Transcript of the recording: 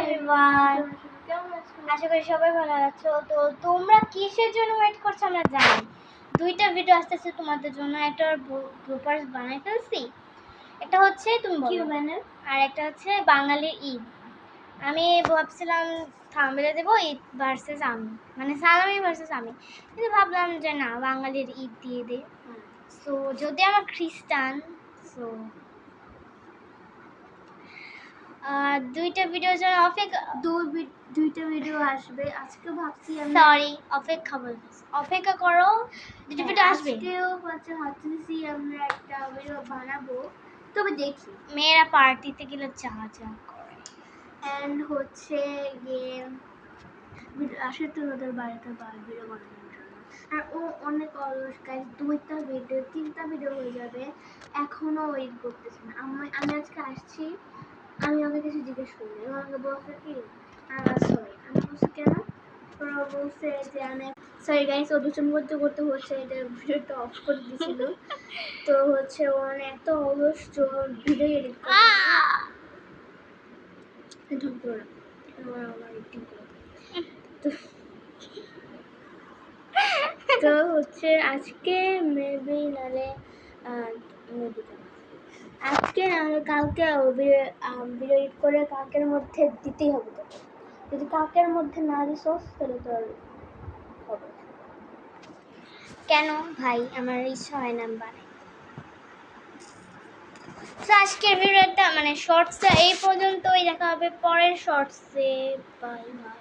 Everyone, আশা করি সবাই ভালো আছো। তো তোমরা কিসের জন্য ওয়েট করছো আমরা জানি। দুইটা ভিডিও আসতেছে তোমাদের জন্য, একটা ব্লুপার্স বানাই ফেলছি, এটা হচ্ছে তুমি বলো আর একটা হচ্ছে বাঙালির ঈদ। আমি ভাবছিলাম থাম্বনেলে দেবো ঈদ ভার্সেস আমি, মানে সালামি ভার্সেস আমি, কিন্তু ভাবলাম যে না, বাঙালির ঈদ দিয়ে দে। সো যদি আমার খ্রিস্টান, সো দুইটা ভিডিওর জন্য দুইটা ভিডিও আসবে আজকে। ভাবছি আমি সরি, অপেক্ষা করো, দুটো ভিডিও আসবে। আজকেও ভাবতেছি আমরা একটা ভিডিও বানাবো, তবে দেখি। মেয়েরা পার্টিতে গেলে চা চা করে, অ্যান্ড হচ্ছে গিয়ে আসে তো ওদের বাড়িতে ভিডিও বানানোর জন্য। আর ও অনেক অলস গাইস, তিনটা ভিডিও হয়ে যাবে, এখনো ওয়েট করতেছে না। আমি আজকে আসছি, আমি ওকে কিছু জিজ্ঞেস করি, ও আমাকে বলছে কি সরি। আমি বলছি কেন? ওরা বলছে যে আমি সরি গাইস, ও দুষ্টুমি করতে করতে হচ্ছে এটা ভিডিওটা অফ করে দিয়েছিল। তো হচ্ছে ও মানে এত অলস যে ভিডিও এডিট করে তো হচ্ছে আজকে মেবি নালে আজকে নাহলে কালকে ভিডিও এডিট করে কালকের মধ্যে দিতেই হবে। তো যদি কালকের মধ্যে না দিস তাহলে তো আর হবে না। কেন ভাই? আমার ইচ্ছা হয় না বানাই। তো আজকের ভিডিওটা মানে শর্টসটা এই পর্যন্তই, দেখা হবে পরের শর্টসে। Bye bye.